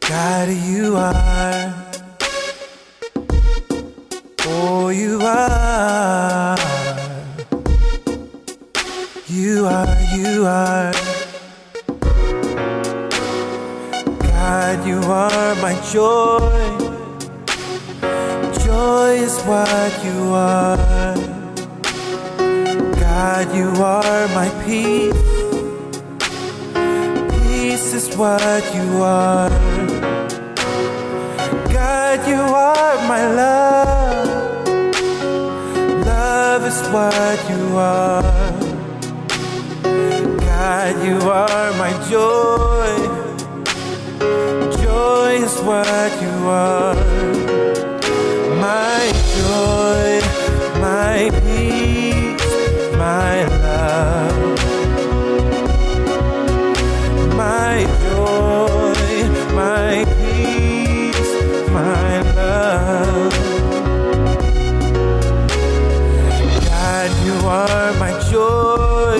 God, you are. Oh, you are. You are, you are. God, you are my joy. Joy is what you are. God, you are my peace. Peace is what you are. God, you are my love. Love is what you are. God, you are my joy. Joy is what you are. My joy, my peace, my love. My joy, my peace, my love. God, you are my joy.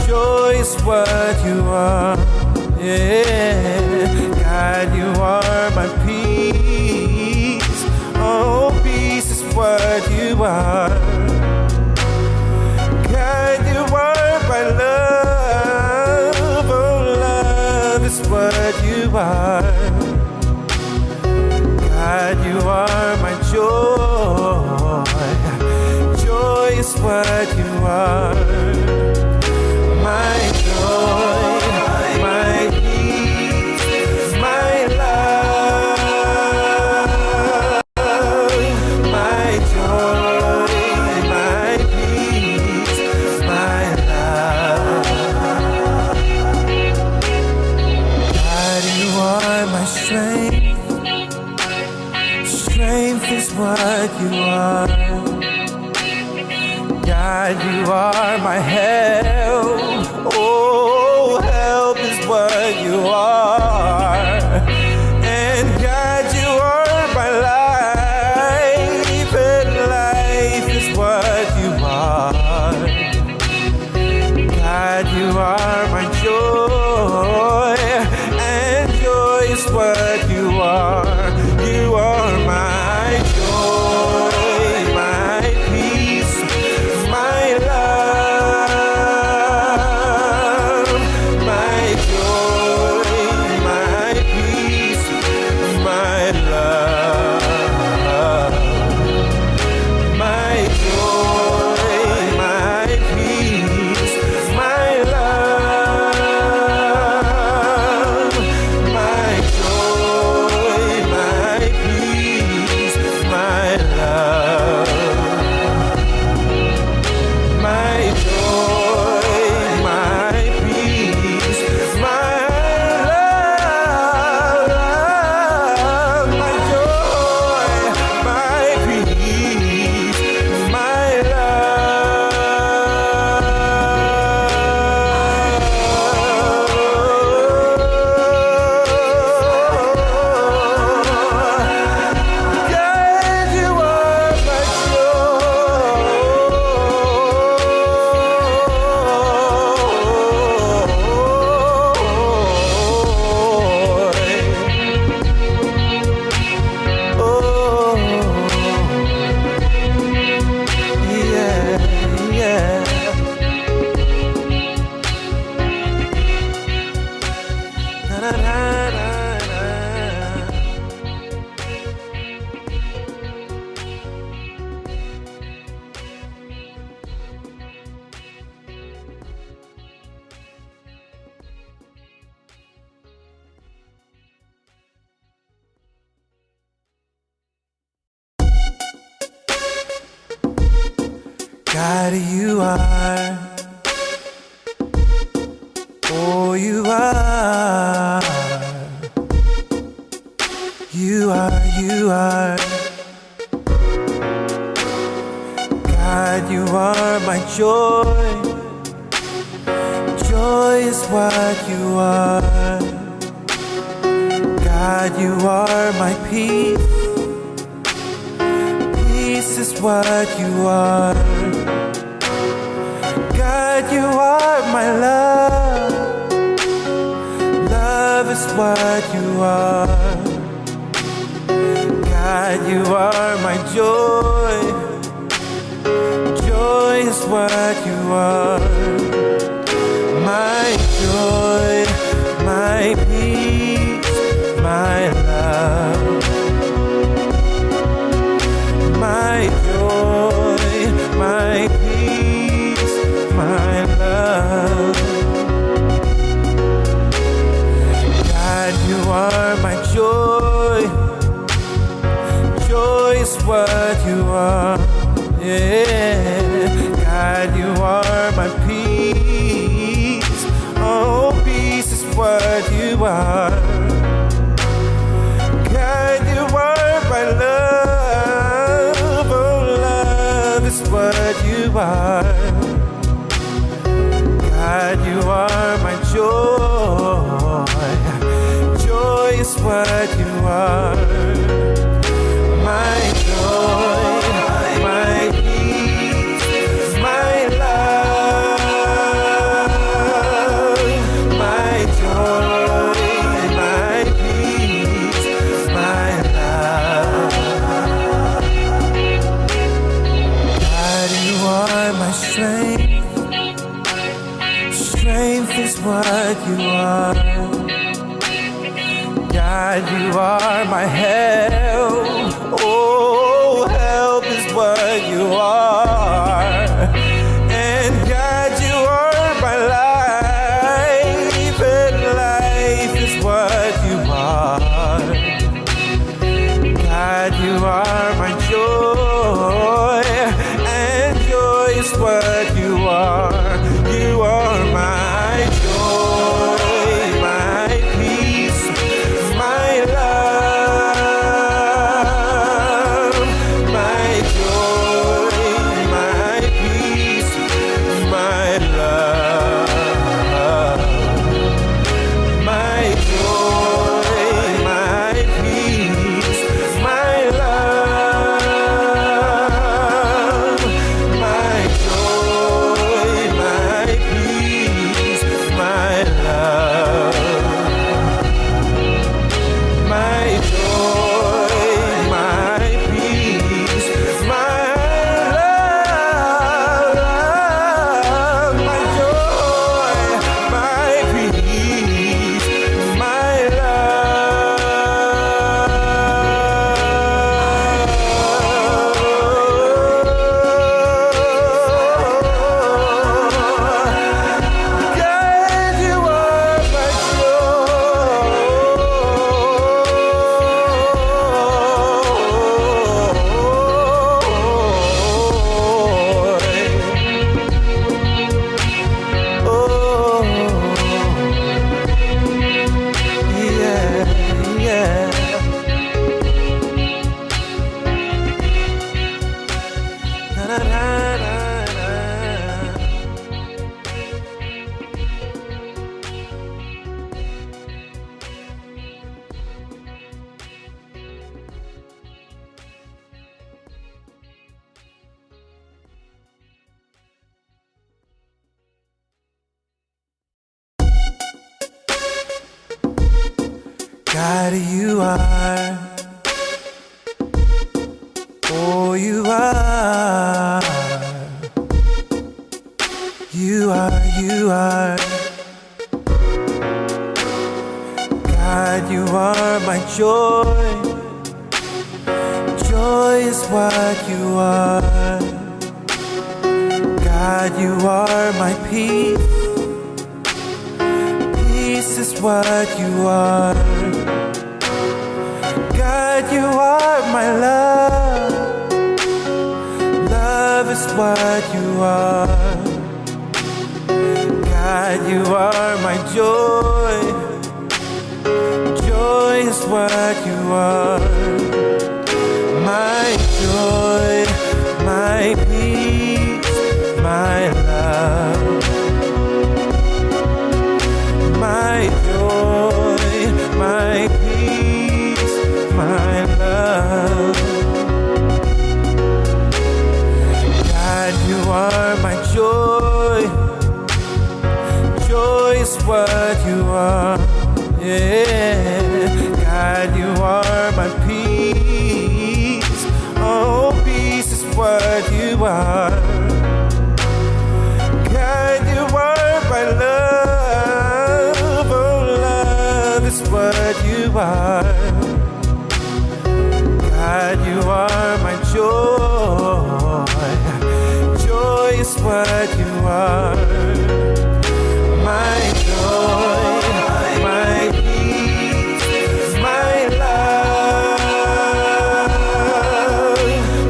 Joy is what you are. Yeah. God, you are my peace. Oh, peace is what you are. God, you are my love. Oh, love is what you are. God, you are my joy. Joy is what you are. My joy, my peace, my love. My joy, my peace, my love. God, you are my strength. Strength is what you are. God, you are my help. Oh, help is what you are. And God, you are my life. And life is what you are. God, you are my joy. And joy is what you are. You are my joy, my peace, my love. My joy, my peace, my love. My joy, my peace, my love. My joy, my peace, my love. My joy, my peace, my love. My joy, my peace, my love. God, you are my joy. Oh, yeah, yeah. Na, na, na, na, na. God, you are. Oh, you are. You are, you are. God, you are my joy. Joy is what you are. God, you are my peace. Peace is what you are. God, you are my love. Love Love is what you are. God, you are my joy. Joy is what you are. My joy, my peace, my love. My joy, my peace, my love. God, you are my joy. Joy is what you are. Yeah. God, you are my peace. Oh, peace is what you are. God, you are my love. Oh, love is what you are. God, you are my joy. Joy is what you are. My joy, my peace, my love. My joy, my peace, my love. God, you are my strength. Strength is what you are. God, you are my help. Oh, help is what you are. And God, you are my life. And life is what you are. God, you are my joy. And joy is what you are. You are my joy, my peace, my love. My joy, my peace, my love. My joy, my peace, my love. My joy, my peace, my love. My joy, my peace, my love. My joy, my peace, my love. God, you are my joy. Oh, yeah, yeah. Na, na, na, na, na. God, you are. Oh, you are. You are, you are. God, you are my joy. Joy is what you are. God, you are my peace. Peace is what you are. God, you are my love. Love is what you are. God, you are my joy. Joy is what you are. My joy, my peace, my love. My joy, my peace, my love. God, you are my joy. Joy is what you are. Yeah, God, you are my peace. Oh, peace is what you are. God, you are my love. Oh, love is what you are. God, you are my joy. Joy is what you are. My joy, my peace, my love.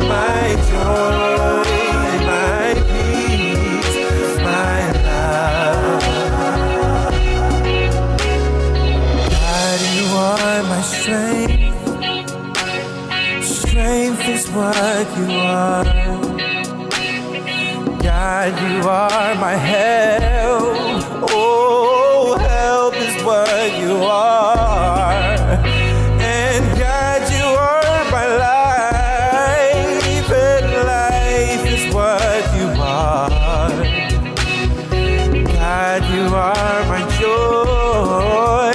My joy, my peace, my love. God, you are my strength. Strength is what you are. God, you are my help. Oh, help is what you are. And God, you are my life. And life is what you are. God, you are my joy.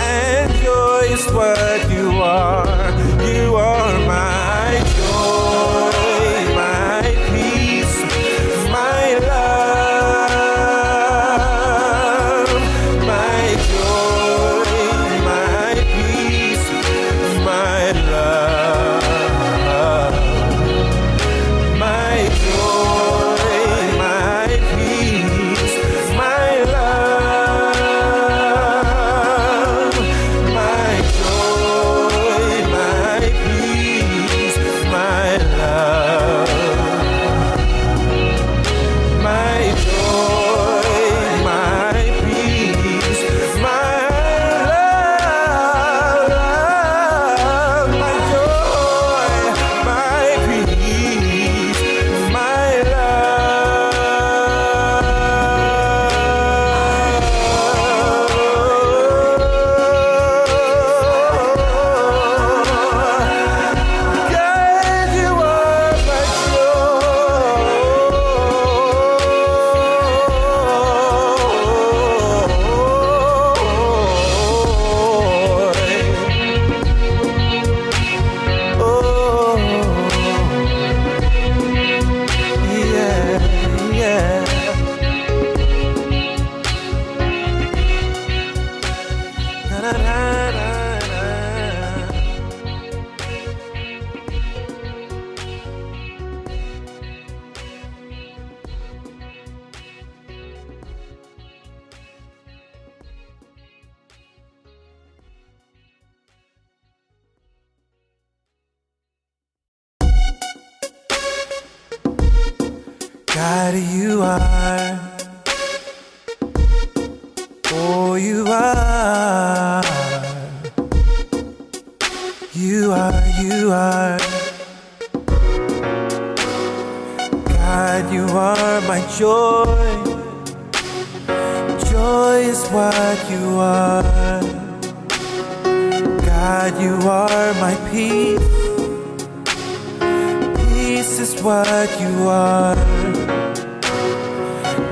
And joy is what you are. You are my joy, my peace, my love. My joy, my peace, my love. My joy, my peace, my love. My joy, my peace, my love. My joy, my peace, my love. My joy, my peace, my love. God, you are my joy. Oh, yeah, yeah. Na, na, na, na, na. God, you are. Oh, you are. You are, you are. God, you are my joy. Joy is what you are. God, you are my peace. Peace is what you are.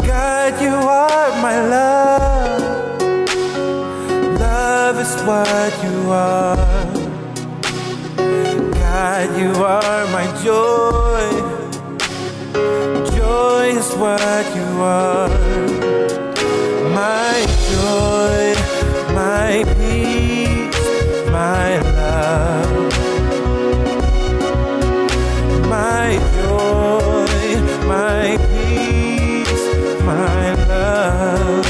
God, you are my love. Love is what you are. God, you are my joy. Joy is what you are. My joy, my peace, my love. My joy, my peace, my love.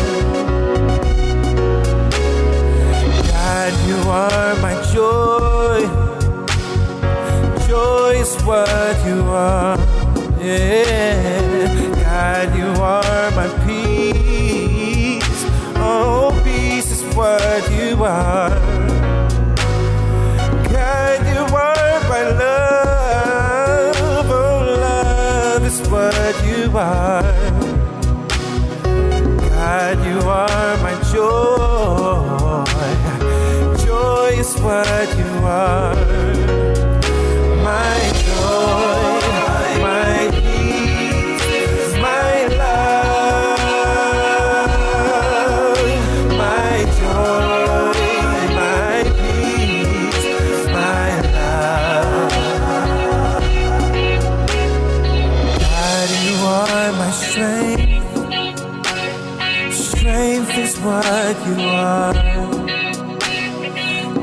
God, you are my joy. Joy is what you are. Yeah, God, you are my peace. Oh, peace is what you are. God, you are my love. Oh, love is what you are. God, you are my joy. Joy is what you are. My joy, my peace, my love. My joy,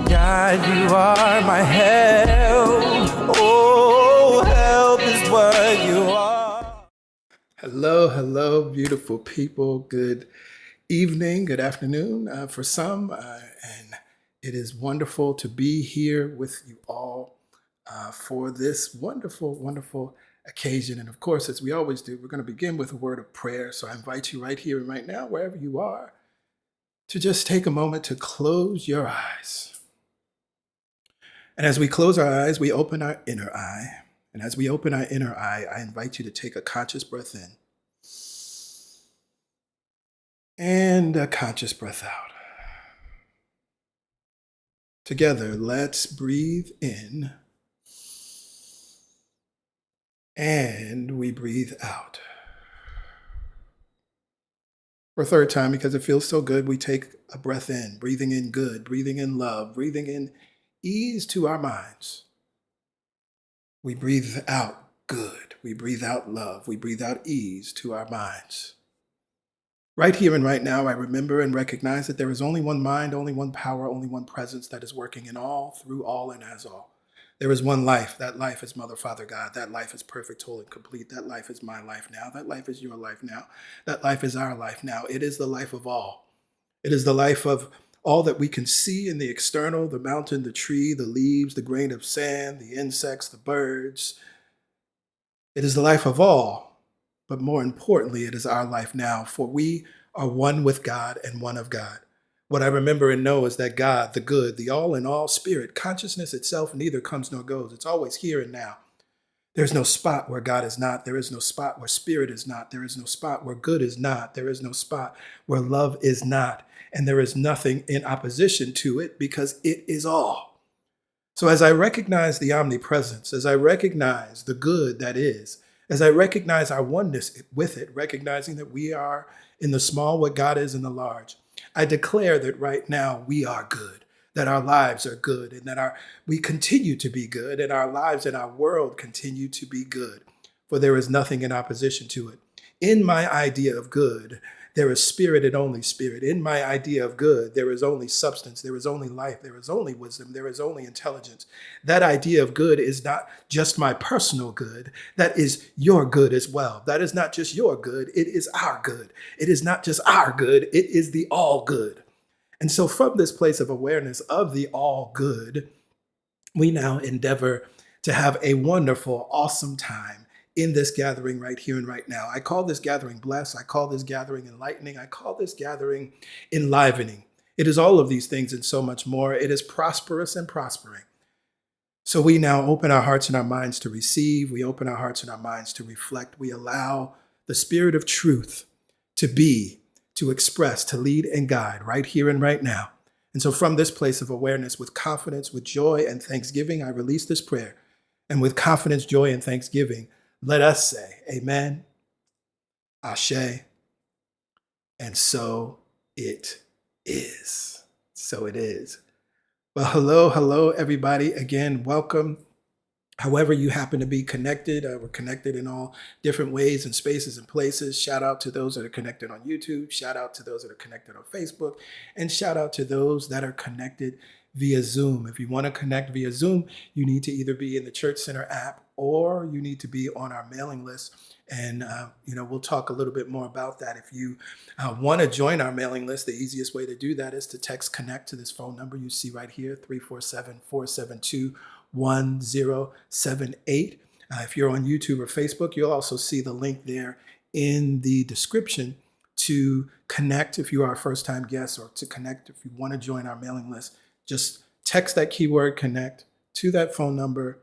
God, you are my help. Oh, help is what you are. Hello, beautiful people. Good evening, good afternoon for some. And it is wonderful to be here with you all for this wonderful occasion. And of course, as we always do, we're going to begin with a word of prayer. So I invite you right here and right now, wherever you are, to just take a moment to close your eyes. And as we close our eyes, we open our inner eye. And as we open our inner eye, I invite you to take a conscious breath in and a conscious breath out. Together, let's breathe in and we breathe out. For a third time, because it feels so good, we take a breath in, breathing in good, breathing in love, breathing in ease to our minds. We breathe out good, we breathe out love, we breathe out ease to our minds. Right here and right now, I remember and recognize that there is only one mind, only one power, only one presence that is working in all, through all, and as all. There is one life. That life is Mother, Father, God. That life is perfect, whole, and complete. That life is my life now. That life is your life now. That life is our life now. It is the life of all. It is the life of all that we can see in the external, the mountain, the tree, the leaves, the grain of sand, the insects, the birds. It is the life of all, but more importantly, it is our life now, for we are one with God and one of God. What I remember and know is that God, the good, the all in all spirit, consciousness itself neither comes nor goes. It's always here and now. There's no spot where God is not. There is no spot where spirit is not. There is no spot where good is not. There is no spot where love is not. And there is nothing in opposition to it because it is all. So as I recognize the omnipresence, as I recognize the good that is, as I recognize our oneness with it, recognizing that we are in the small what God is in the large, I declare that right now we are good, that our lives are good, and that we continue to be good, and our lives and our world continue to be good, for there is nothing in opposition to it. In my idea of good, there is spirit and only spirit. In my idea of good, there is only substance, there is only life, there is only wisdom, there is only intelligence. That idea of good is not just my personal good, that is your good as well. That is not just your good, it is our good. It is not just our good, it is the all good. And so from this place of awareness of the all good, we now endeavor to have a wonderful, awesome time in this gathering right here and right now. I call this gathering blessed. I call this gathering enlightening. I call this gathering enlivening. It is all of these things and so much more. It is prosperous and prospering. So we now open our hearts and our minds to receive. We open our hearts and our minds to reflect. We allow the spirit of truth to be, to express, to lead and guide right here and right now. And so from this place of awareness, with confidence, with joy and thanksgiving, I release this prayer. And with confidence, joy, and thanksgiving, let us say, Amen, Ashe, and so it is. So it is. Well, hello, everybody. Again, welcome. However you happen to be connected, we're connected in all different ways and spaces and places. Shout out to those that are connected on YouTube. Shout out to those that are connected on Facebook. And shout out to those that are connected via Zoom. If you want to connect via Zoom, you need to either be in the Church Center app or you need to be on our mailing list. And, we'll talk a little bit more about that. If you want to join our mailing list, the easiest way to do that is to text connect to this phone number you see right here, 347-472-1078. If you're on YouTube or Facebook, you'll also see the link there in the description to connect if you are a first-time guest, or to connect if you want to join our mailing list. Just text that keyword connect to that phone number,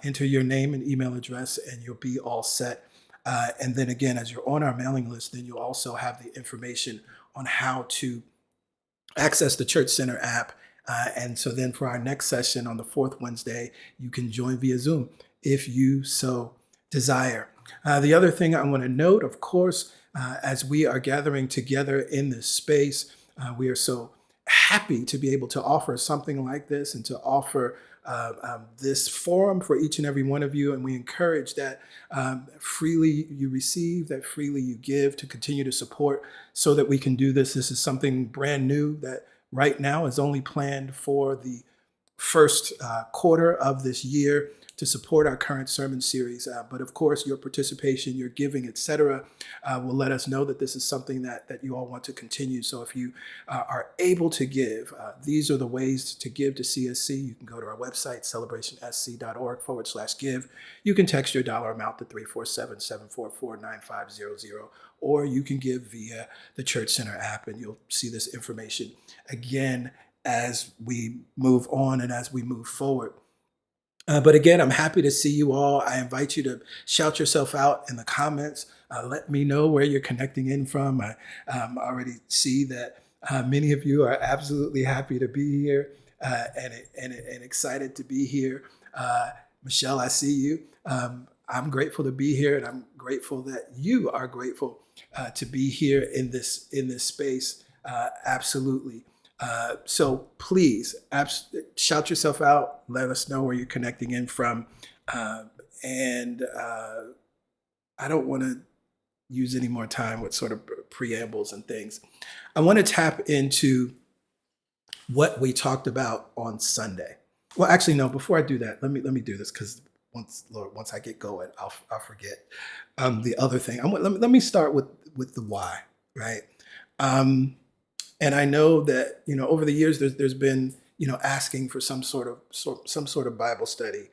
enter your name and email address, and you'll be all set. And then again, as you're on our mailing list, then you'll also have the information on how to access the Church Center app. And so then for our next session on the fourth Wednesday, you can join via Zoom if you so desire. The other thing I want to note, of course, as we are gathering together in this space, we are so happy to be able to offer something like this and to offer this forum for each and every one of you. And we encourage that freely you receive, that freely you give, to continue to support so that we can do this. This is something brand new that right now is only planned for the first quarter of this year to support our current sermon series. But of course, your participation, your giving, etc., will let us know that this is something that you all want to continue. So if you are able to give, these are the ways to give to CSC. You can go to our website, celbrationsc.org/give. You can text your dollar amount to 347-744-9500, or you can give via the Church Center app, and you'll see this information again as we move on and as we move forward. But again, I'm happy to see you all. I invite you to shout yourself out in the comments. Let me know where you're connecting in from. I already see that many of you are absolutely happy to be here and excited to be here. Michelle, I see you. I'm grateful to be here, and I'm grateful that you are grateful to be here in this space. Absolutely. So please shout yourself out. Let us know where you're connecting in from. And I don't want to use any more time with sort of preambles and things. I want to tap into what we talked about on Sunday. Well, actually, no, before I do that, let me do this, because once I get going, I'll forget the other thing. Let me start with the why, right? And I know that, over the years, there's been, asking for some sort of Bible study.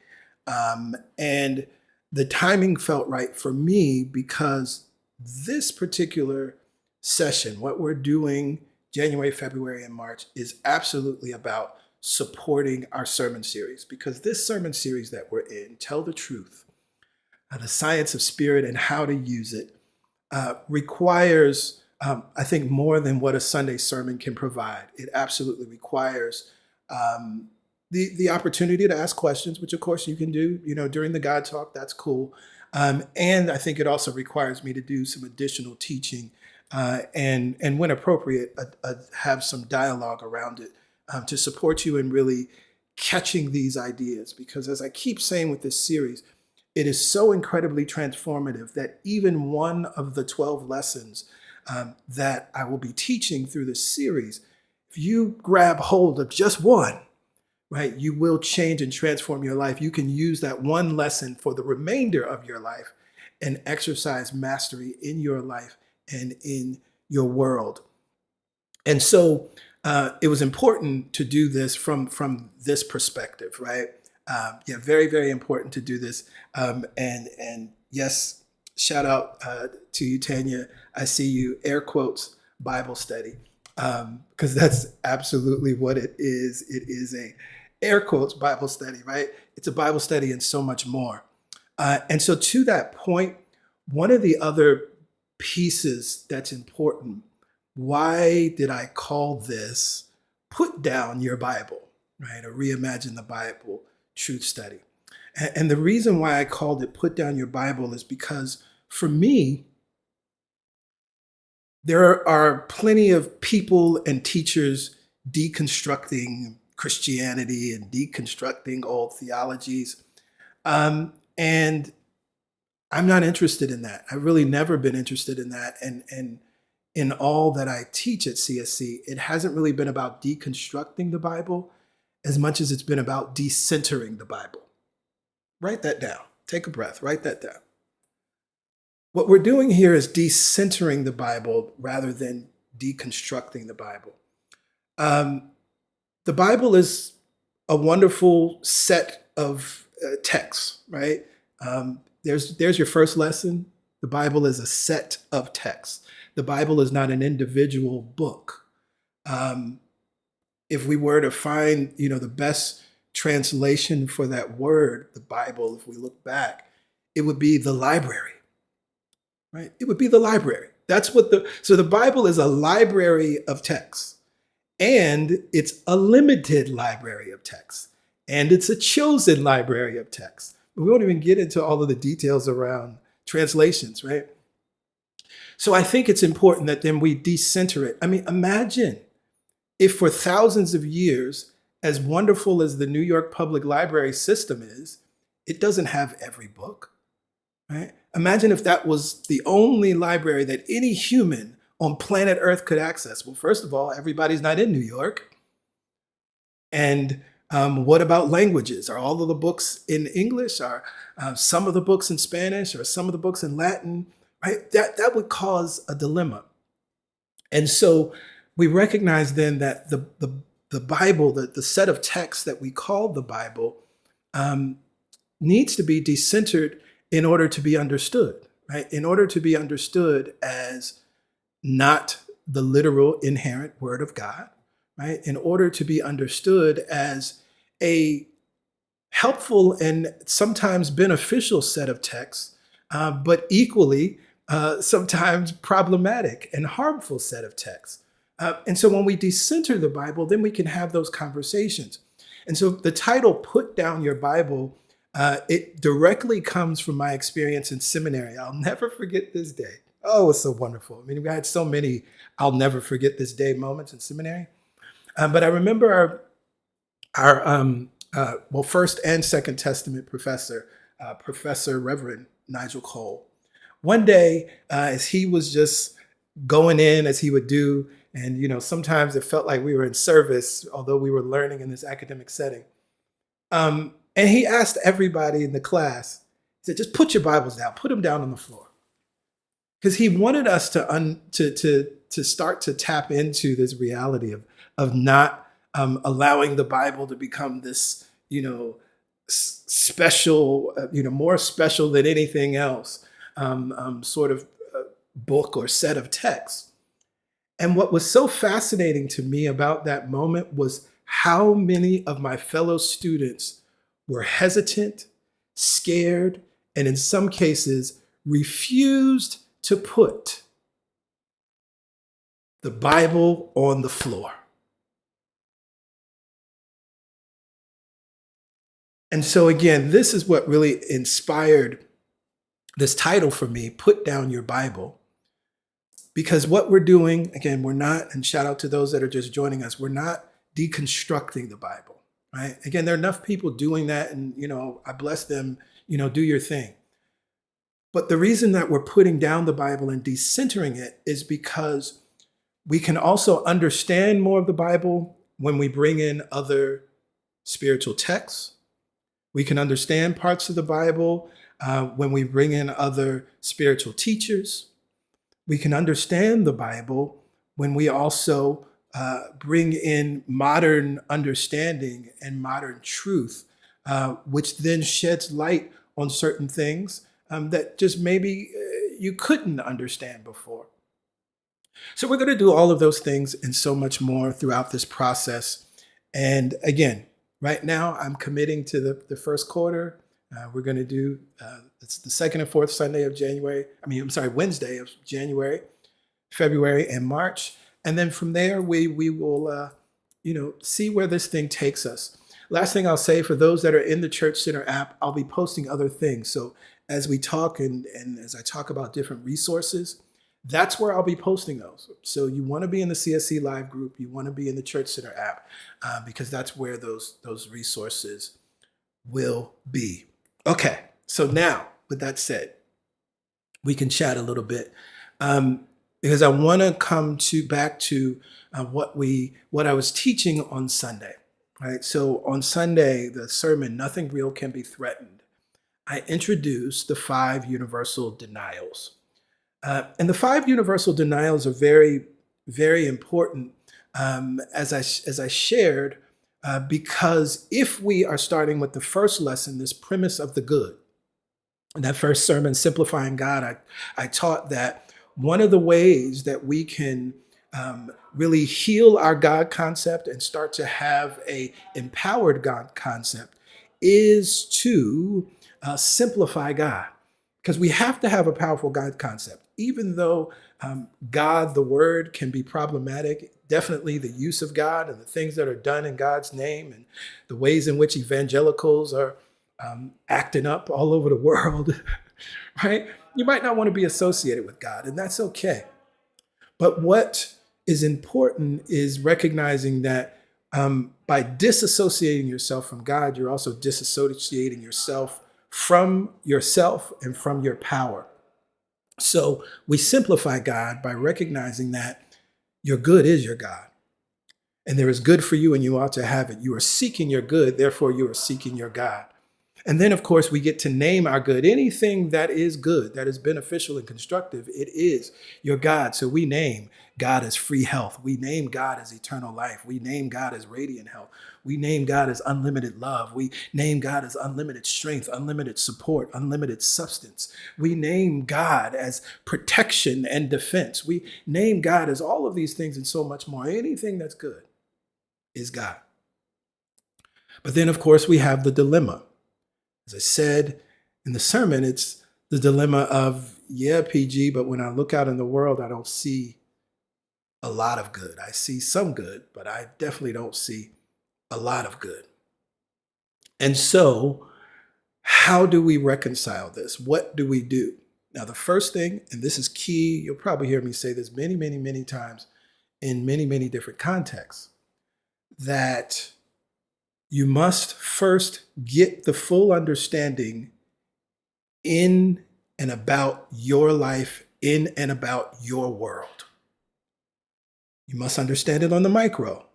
And the timing felt right for me, because this particular session, what we're doing January, February, and March, is absolutely about supporting our sermon series, because this sermon series that we're in, Tell the Truth, the Science of Spirit and How to Use It, requires I think more than what a Sunday sermon can provide. It absolutely requires the opportunity to ask questions, which of course you can do, during the God Talk. That's cool. And I think it also requires me to do some additional teaching and when appropriate, have some dialogue around it to support you in really catching these ideas. Because as I keep saying with this series, it is so incredibly transformative that even one of the 12 lessons that I will be teaching through this series, if you grab hold of just one, right, you will change and transform your life. You can use that one lesson for the remainder of your life and exercise mastery in your life and in your world. And so it was important to do this from this perspective, right? Very, very important to do this. And yes, shout out to you, Tanya. I see you, air quotes, Bible study, because that's absolutely what it is. It is a air quotes Bible study, right? It's a Bible study and so much more. And so to that point, one of the other pieces that's important, why did I call this Put Down Your Bible, right? Or Reimagine the Bible Truth Study. And the reason why I called it Put Down Your Bible is because for me, there are plenty of people and teachers deconstructing Christianity and deconstructing old theologies. And I'm not interested in that. I've really never been interested in that. And in all that I teach at CSC, it hasn't really been about deconstructing the Bible as much as it's been about decentering the Bible. Write that down. Take a breath. Write that down. What we're doing here is decentering the Bible rather than deconstructing the Bible. The Bible is a wonderful set of texts, right? There's your first lesson. The Bible is a set of texts. The Bible is not an individual book. If we were to find, the best translation for that word, the Bible, if we look back, it would be the library. Right? It would be the library. That's what so the Bible is a library of texts, and it's a limited library of texts, and it's a chosen library of texts. We won't even get into all of the details around translations, right? So I think it's important that then we decenter it. I mean, imagine if for thousands of years, as wonderful as the New York Public Library system is, it doesn't have every book, right? Imagine if that was the only library that any human on planet Earth could access. Well, first of all, everybody's not in New York. And What about languages? Are all of the books in English? Are some of the books in Spanish? Or some of the books in Latin? Right? That would cause a dilemma. And so we recognize then that the Bible, the set of texts that we call the Bible, um, needs to be decentered in order to be understood, right? In order to be understood as not the literal inherent word of God, right? In order to be understood as a helpful and sometimes beneficial set of texts, but equally sometimes problematic and harmful set of texts. And so when we decenter the Bible, then we can have those conversations. And so the title, Put Down Your Bible, it directly comes from my experience in seminary. I'll never forget this day. Oh, it's so wonderful. I mean, we had so many I'll never forget this day moments in seminary. But I remember our First and Second Testament professor, Professor Reverend Nigel Cole. One day, as he was just going in as he would do, and sometimes it felt like we were in service, although we were learning in this academic setting. And he asked everybody in the class, he said, just put your Bibles down, put them down on the floor. Because he wanted us to start to tap into this reality of not allowing the Bible to become this, special, more special than anything else, sort of book or set of texts. And what was so fascinating to me about that moment was how many of my fellow students were hesitant, scared, and in some cases refused to put the Bible on the floor. And so again, this is what really inspired this title for me, Put Down Your Bible. Because what we're doing, again, we're not, and shout out to those that are just joining us, we're not deconstructing the Bible, right? Again, there are enough people doing that, and, I bless them, do your thing. But the reason that we're putting down the Bible and decentering it is because we can also understand more of the Bible when we bring in other spiritual texts. We can understand parts of the Bible when we bring in other spiritual teachers. We can understand the Bible when we also bring in modern understanding and modern truth, which then sheds light on certain things that just maybe you couldn't understand before. So we're going to do all of those things and so much more throughout this process. And again, right now I'm committing to the first quarter. We're going to do it's the second and fourth Sunday of January. Wednesday of January, February, and March. And then from there, we will, see where this thing takes us. Last thing I'll say, for those that are in the Church Center app, I'll be posting other things. So as we talk and as I talk about different resources, that's where I'll be posting those. So you want to be in the CSC Live group, you want to be in the Church Center app, because that's where those resources will be. Okay, so now, with that said, we can chat a little bit, because I want to come back to what I was teaching on Sunday. Right. So on Sunday, the sermon, Nothing Real Can Be Threatened, I introduced the 5 universal denials. And the 5 universal denials are very, very important, as I shared, because if we are starting with the first lesson, this premise of the good, in that first sermon, Simplifying God, I taught that one of the ways that we can really heal our God concept and start to have a empowered God concept is to simplify God. Because we have to have a powerful God concept. Even though God, the word, can be problematic, definitely the use of God and the things that are done in God's name and the ways in which evangelicals are acting up all over the world, right? You might not want to be associated with God, and that's okay. But what is important is recognizing that by disassociating yourself from God, you're also disassociating yourself from yourself and from your power. So we simplify God by recognizing that your good is your God. And there is good for you, and you ought to have it. You are seeking your good, therefore you are seeking your God. And then, of course, we get to name our good. Anything that is good, that is beneficial and constructive, it is your God. So we name God as free health. We name God as eternal life. We name God as radiant health. We name God as unlimited love. We name God as unlimited strength, unlimited support, unlimited substance. We name God as protection and defense. We name God as all of these things and so much more. Anything that's good is God. But then, of course, we have the dilemma. As I said in the sermon, it's the dilemma of, yeah, PG, but when I look out in the world, I don't see a lot of good. I see some good, but I definitely don't see a lot of good. And so, how do we reconcile this? What do we do? Now, the first thing, and this is key, you'll probably hear me say this many, many, many times in many, many different contexts, that you must first get the full understanding in and about your life, in and about your world. You must understand it on the micro.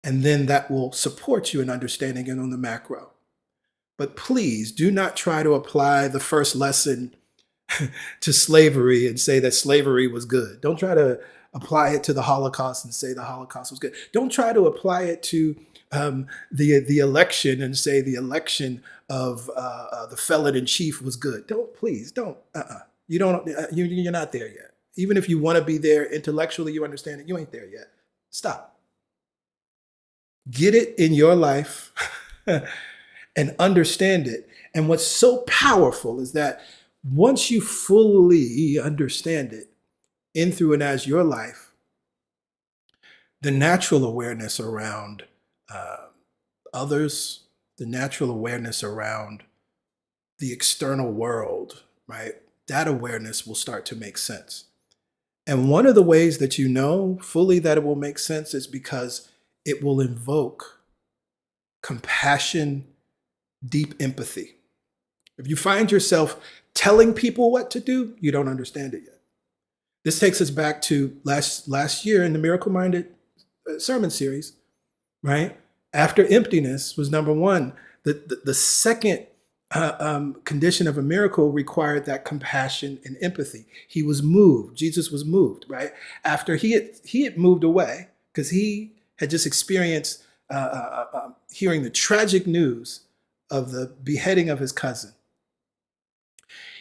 And then that will support you in understanding it on the macro. But please do not try to apply the first lesson to slavery and say that slavery was good. Don't try to apply it to the Holocaust and say the Holocaust was good. Don't try to apply it to the election and say the election of the felon in chief was good. Don't. You don't. You're not there yet. Even if you want to be there intellectually, you understand it. You ain't there yet. Stop. Get it in your life and understand it. And what's so powerful is that once you fully understand it in, through, and as your life, the natural awareness around others, the natural awareness around the external world, right? That awareness will start to make sense. And one of the ways that you know fully that it will make sense is because it will invoke compassion, deep empathy. If you find yourself telling people what to do, you don't understand it yet. This takes us back to last year in the Miracle Minded sermon series, right? After emptiness was number one. The second condition of a miracle required that compassion and empathy. He was moved. Jesus was moved, right? After he had moved away because he had just experienced hearing the tragic news of the beheading of his cousin.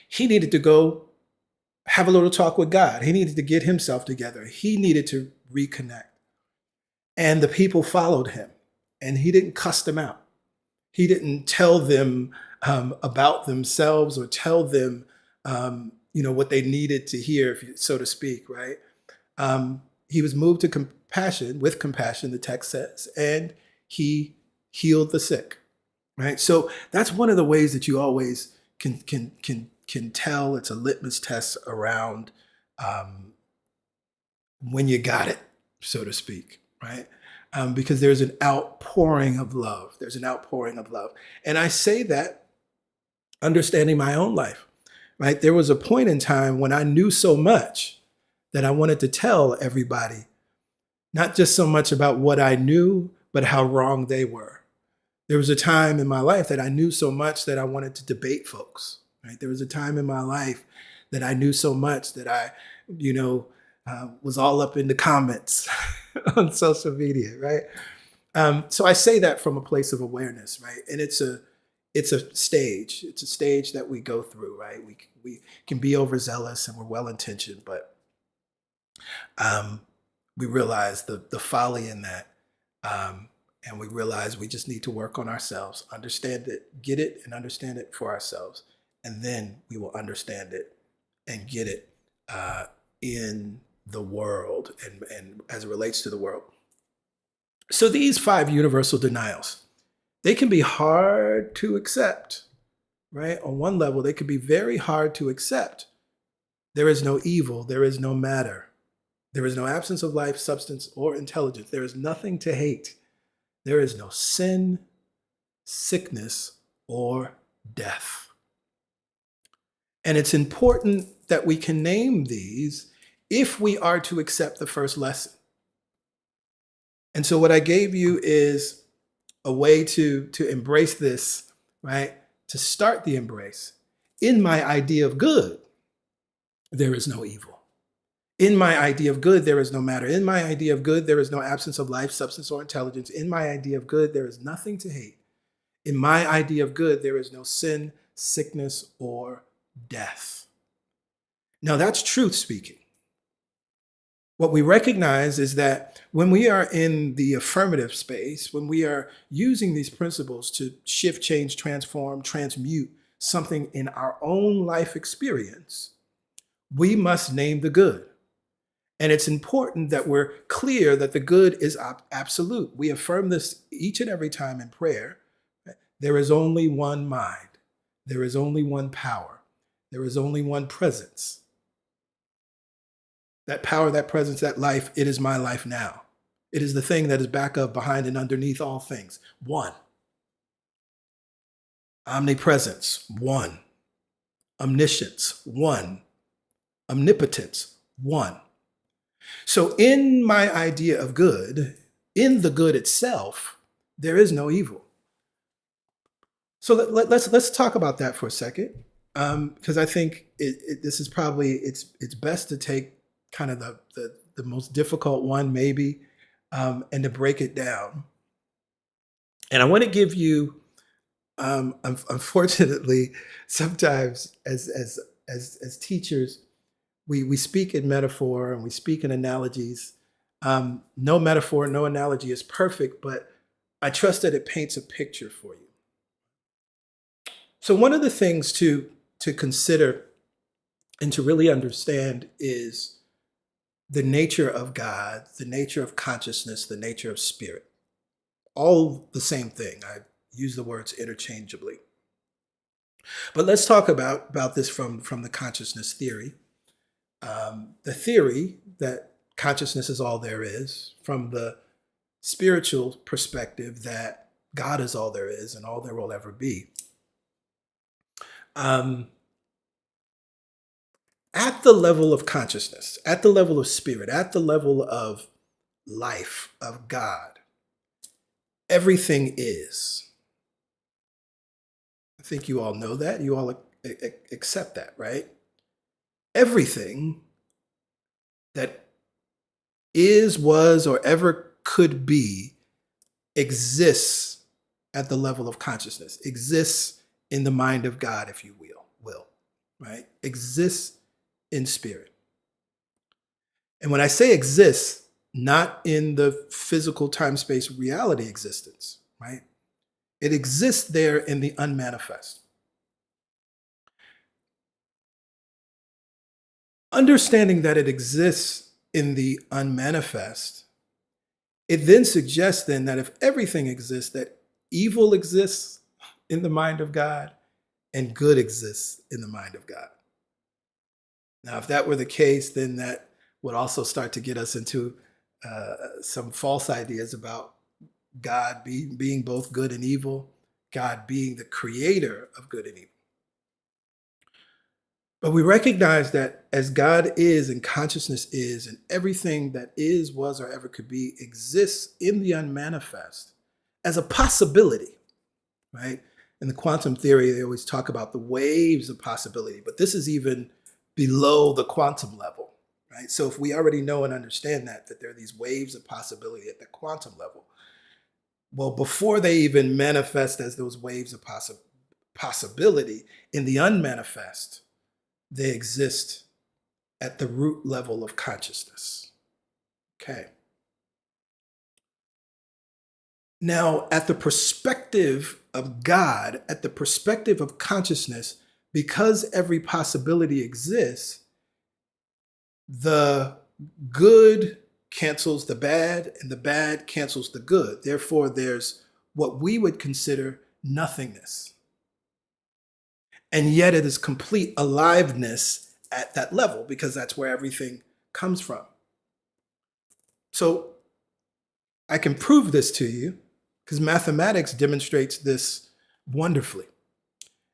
He needed to go have a little talk with God. He needed to get himself together. He needed to reconnect. And the people followed him. And he didn't cuss them out. He didn't tell them about themselves or tell them, what they needed to hear, so to speak, right? He was moved to compassion, with compassion, the text says, and he healed the sick, right? So that's one of the ways that you always can tell. It's a litmus test around when you got it, so to speak, right? Because there's an outpouring of love. There's an outpouring of love. And I say that understanding my own life, right? There was a point in time when I knew so much that I wanted to tell everybody, not just so much about what I knew, but how wrong they were. There was a time in my life that I knew so much that I wanted to debate folks, right? There was a time in my life that I knew so much that I, was all up in the comments on social media, right? So I say that from a place of awareness, right? And it's a stage. It's a stage that we go through, right? We can be overzealous and we're well-intentioned, but we realize the folly in that. And we realize we just need to work on ourselves, understand it, get it, and understand it for ourselves. And then we will understand it and get it in the world and as it relates to the world. So these 5 universal denials, they can be hard to accept, right? On one level, they can be very hard to accept. There is no evil. There is no matter. There is no absence of life, substance, or intelligence. There is nothing to hate. There is no sin, sickness, or death. And it's important that we can name these if we are to accept the first lesson. And so what I gave you is a way to embrace this, right? To start the embrace. In my idea of good, there is no evil. In my idea of good, there is no matter. In my idea of good, there is no absence of life, substance, or intelligence. In my idea of good, there is nothing to hate. In my idea of good, there is no sin, sickness, or death. Now, that's truth speaking. What we recognize is that when we are in the affirmative space, when we are using these principles to shift, change, transform, transmute something in our own life experience, we must name the good. And it's important that we're clear that the good is absolute. We affirm this each and every time in prayer. There is only one mind. There is only one power. There is only one presence. That power, that presence, that life, it is my life now. It is the thing that is back up, behind, and underneath all things. One. Omnipresence, one. Omniscience, one. Omnipotence, one. So in my idea of good, in the good itself, there is no evil. So let's talk about that for a second, because I think this is probably it's best to take kind of the most difficult one maybe, and to break it down. And I want to give you, unfortunately, sometimes as teachers, we speak in metaphor and we speak in analogies. No metaphor, no analogy is perfect, but I trust that it paints a picture for you. So one of the things to consider and to really understand is the nature of God, the nature of consciousness, the nature of spirit. All the same thing. I use the words interchangeably. But let's talk about this from the consciousness theory. The theory that consciousness is all there is, from the spiritual perspective that God is all there is and all there will ever be. At the level of consciousness, at the level of spirit, at the level of life, of God, everything is. I think you all know that. You all accept that, right? Everything that is, was, or ever could be exists at the level of consciousness, exists in the mind of God, if you will, right? Exists in spirit. And when I say exists, not in the physical time-space reality existence, right? It exists there in the unmanifest. Understanding that it exists in the unmanifest, it then suggests then that if everything exists, that evil exists in the mind of God and good exists in the mind of God. Now, if that were the case, then that would also start to get us into some false ideas about God being both good and evil, God being the creator of good and evil. But we recognize that as God is and consciousness is, and everything that is, was, or ever could be exists in the unmanifest as a possibility, right? In the quantum theory, they always talk about the waves of possibility, but this is even below the quantum level, right? So if we already know and understand that there are these waves of possibility at the quantum level, well, before they even manifest as those waves of possibility in the unmanifest, they exist at the root level of consciousness. Okay. Now, at the perspective of God, at the perspective of consciousness, because every possibility exists, the good cancels the bad and the bad cancels the good. Therefore, there's what we would consider nothingness. And yet it is complete aliveness at that level because that's where everything comes from. So I can prove this to you because mathematics demonstrates this wonderfully.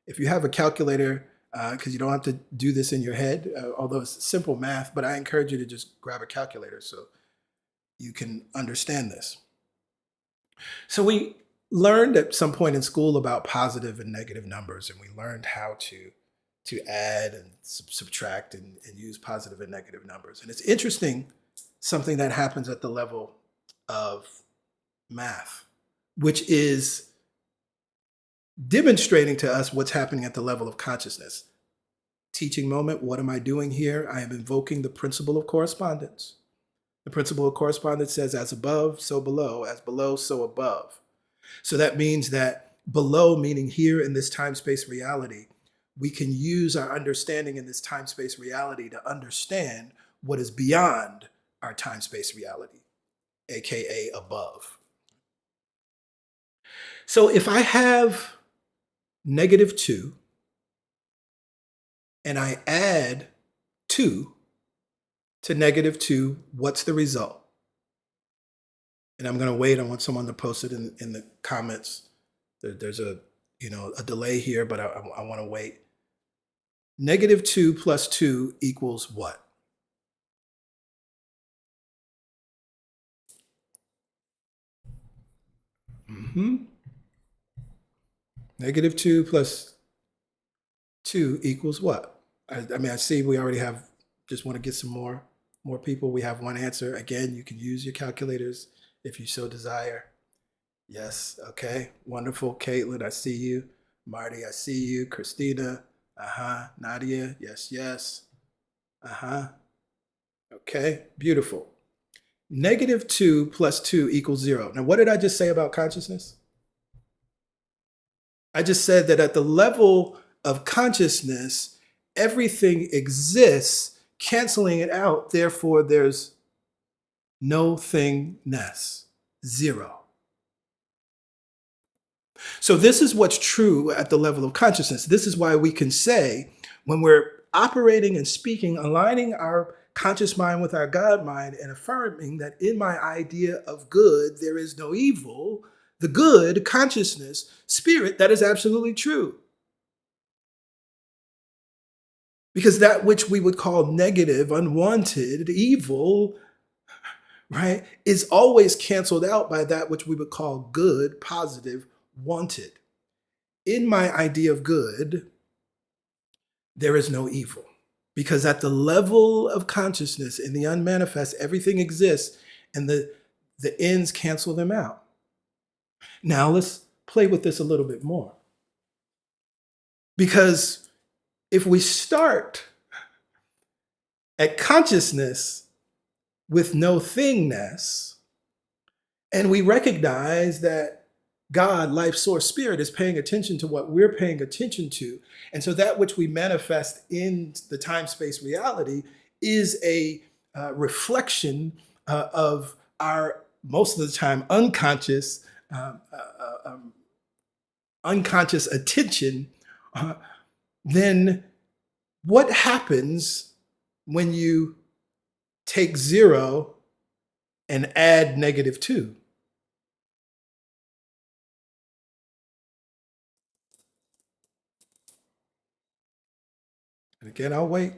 If you have a calculator, because you don't have to do this in your head, although it's simple math, but I encourage you to just grab a calculator so you can understand this. So we learned at some point in school about positive and negative numbers, and we learned how to add and subtract and use positive and negative numbers. And it's interesting, something that happens at the level of math, which is demonstrating to us what's happening at the level of consciousness. Teaching moment, what am I doing here? I am invoking the principle of correspondence. The principle of correspondence says, as above, so below, as below, so above. So that means that below, meaning here in this time-space reality, we can use our understanding in this time-space reality to understand what is beyond our time-space reality, AKA above. So if I have -2 and I add 2 to -2, what's the result? And I'm going to wait. I want someone to post it in the comments. There's a delay here, but I want to wait. -2 plus 2 equals what? -2 plus 2 equals what? I mean, I see we already have, just want to get some more people. We have one answer. Again, you can use your calculators if you so desire. Yes, okay, wonderful. Caitlin, I see you. Marty, I see you. Christina, Nadia, yes. Okay, beautiful. -2 plus 2 equals 0. Now, what did I just say about consciousness? I just said that at the level of consciousness, everything exists, canceling it out. Therefore, there's no thingness, 0. So this is what's true at the level of consciousness. This is why we can say, when we're operating and speaking, aligning our conscious mind with our God mind and affirming that in my idea of good, there is no evil, the good, consciousness, spirit, that is absolutely true. Because that which we would call negative, unwanted, evil, right, is always canceled out by that which we would call good, positive, wanted. In my idea of good, there is no evil. Because at the level of consciousness, in the unmanifest, everything exists and the ends cancel them out. Now let's play with this a little bit more. Because if we start at consciousness with no thingness, and we recognize that God, life, source, spirit is paying attention to what we're paying attention to. And so that which we manifest in the time-space reality is a reflection of our, most of the time, unconscious attention. Then what happens when you take 0 and add -2? And again, I'll wait.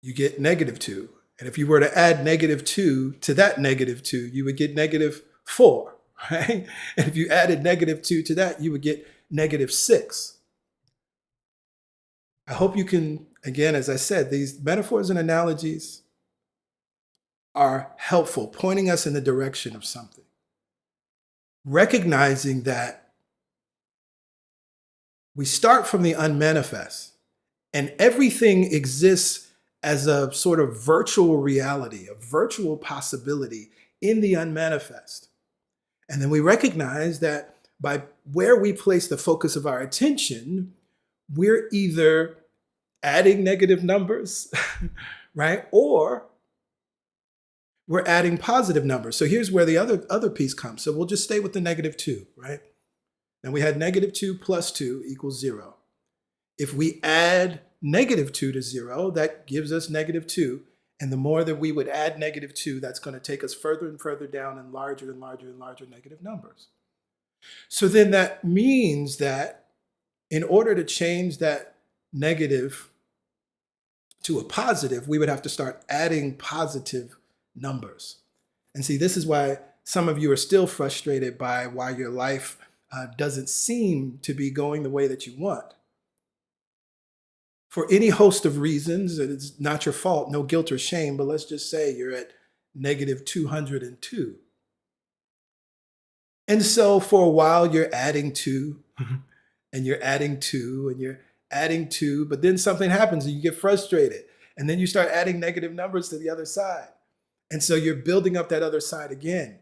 You get -2. And if you were to add -2 to that -2, you would get -4, right? And if you added -2 to that, you would get -6. I hope you can, again, as I said, these metaphors and analogies are helpful, pointing us in the direction of something. Recognizing that we start from the unmanifest and everything exists as a sort of virtual reality, a virtual possibility in the unmanifest. And then we recognize that by where we place the focus of our attention, we're either adding negative numbers, right? Or we're adding positive numbers. So here's where the other piece comes. So we'll just stay with the -2, right? And we had -2 plus 2 equals 0. If we add -2 to 0, that gives us -2. And the more that we would add -2, that's going to take us further and further down in larger and larger and larger negative numbers. So then that means that in order to change that negative to a positive, we would have to start adding positive numbers. And see, this is why some of you are still frustrated by why your life doesn't seem to be going the way that you want. For any host of reasons, it's not your fault, no guilt or shame, but let's just say you're at -202. And so for a while, you're adding 2, and you're adding 2, and you're adding 2, but then something happens and you get frustrated. And then you start adding negative numbers to the other side. And so you're building up that other side again.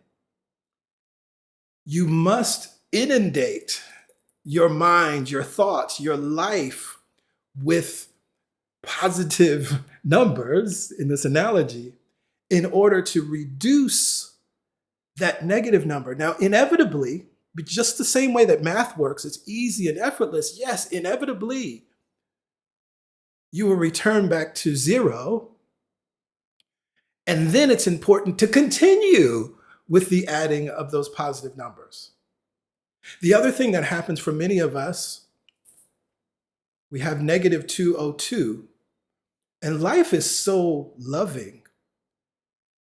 You must inundate your mind, your thoughts, your life with positive numbers in this analogy in order to reduce that negative number. Now, inevitably, just the same way that math works, it's easy and effortless. Yes, inevitably, you will return back to 0. And then it's important to continue with the adding of those positive numbers. The other thing that happens for many of us, we have -202, and life is so loving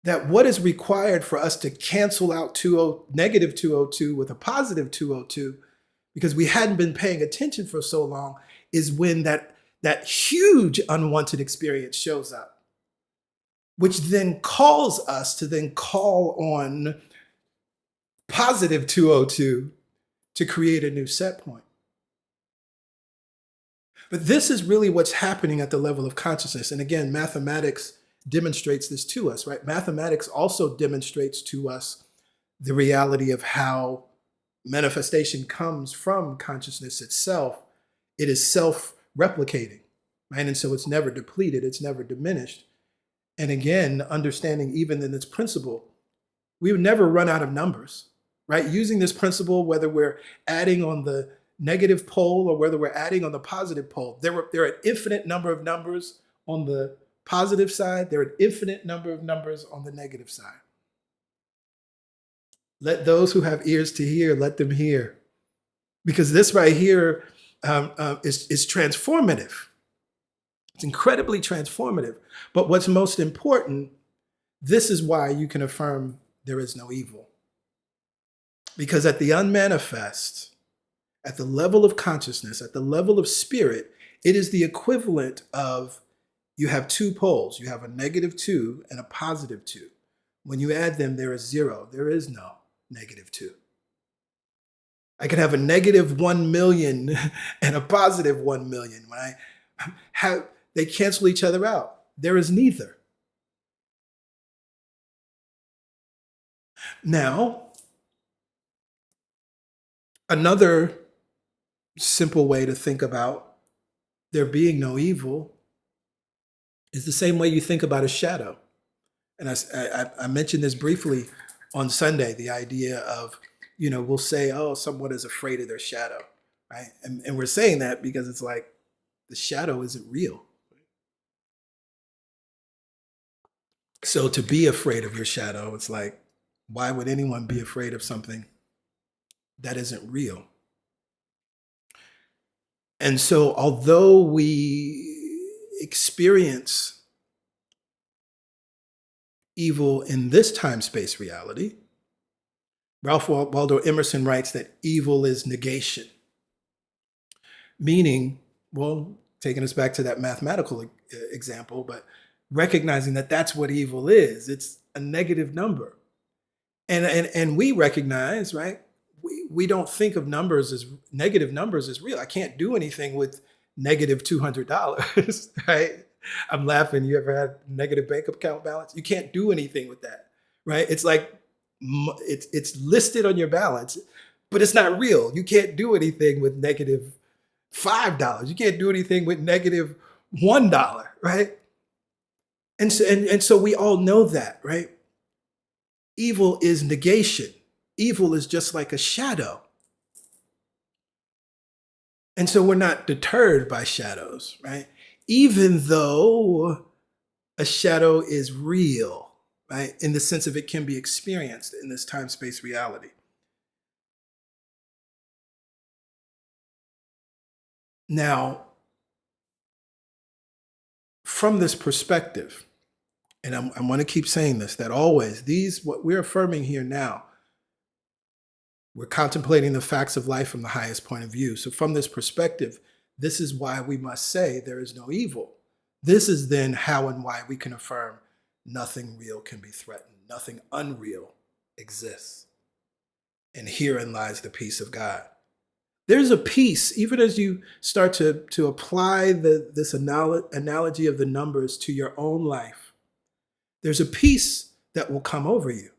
that what is required for us to cancel out -202 with a positive 202, because we hadn't been paying attention for so long, is when that huge unwanted experience shows up, which then calls us to then call on positive 202 to create a new set point. But this is really what's happening at the level of consciousness. And again, mathematics demonstrates this to us, right? Mathematics also demonstrates to us the reality of how manifestation comes from consciousness itself. It is self-replicating, right? And so it's never depleted, it's never diminished. And again, understanding even in its principle, we would never run out of numbers, right? Using this principle, whether we're adding on the negative pole or whether we're adding on the positive pole, there are an infinite number of numbers on the positive side, there are an infinite number of numbers on the negative side. Let those who have ears to hear, let them hear. Because this right here is transformative. It's incredibly transformative. But what's most important, this is why you can affirm there is no evil. Because at the unmanifest, at the level of consciousness, at the level of spirit, it is the equivalent of you have 2 poles. You have a -2 and a +2. When you add them, there is 0. There is no -2. I can have a -1 million and a +1 million. When I have, they cancel each other out. There is neither. Now, another simple way to think about there being no evil is the same way you think about a shadow. And I mentioned this briefly on Sunday, the idea of, we'll say, oh, someone is afraid of their shadow, right? And we're saying that because it's like the shadow isn't real. So to be afraid of your shadow, it's like, why would anyone be afraid of something that isn't real? And so although we experience evil in this time-space reality, Ralph Waldo Emerson writes that evil is negation. Meaning, well, taking us back to that mathematical example, but recognizing that that's what evil is. It's a negative number. And we recognize, right? We don't think of numbers as negative numbers as real. I can't do anything with -$200, right? I'm laughing. You ever had negative bank account balance? You can't do anything with that, right? It's like it's listed on your balance, but it's not real. You can't do anything with -$5. You can't do anything with -$1, right? And so we all know that, right? Evil is negation. Evil is just like a shadow. And so we're not deterred by shadows, right? Even though a shadow is real, right? In the sense of it can be experienced in this time-space reality. Now, from this perspective, and I want to keep saying this, that always what we're affirming here now, we're contemplating the facts of life from the highest point of view. So from this perspective, this is why we must say there is no evil. This is then how and why we can affirm nothing real can be threatened. Nothing unreal exists. And herein lies the peace of God. There's a peace, even as you start to apply this analogy of the numbers to your own life. There's a peace that will come over you.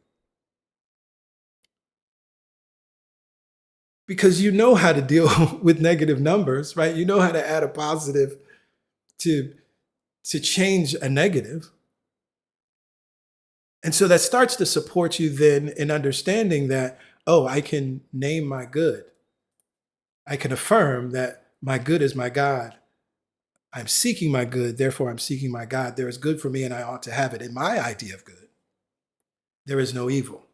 Because you know how to deal with negative numbers, right? You know how to add a positive to change a negative. And so that starts to support you then in understanding that, oh, I can name my good. I can affirm that my good is my God. I'm seeking my good, therefore I'm seeking my God. There is good for me and I ought to have it. In my idea of good, there is no evil.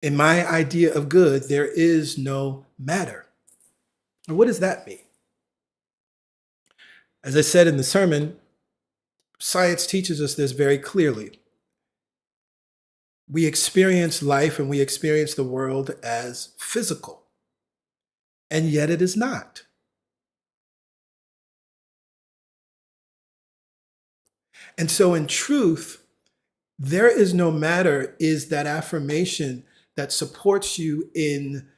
In my idea of good, there is no matter. And what does that mean? As I said in the sermon, science teaches us this very clearly. We experience life and we experience the world as physical, and yet it is not. And so in truth, there is no matter is that affirmation that supports you in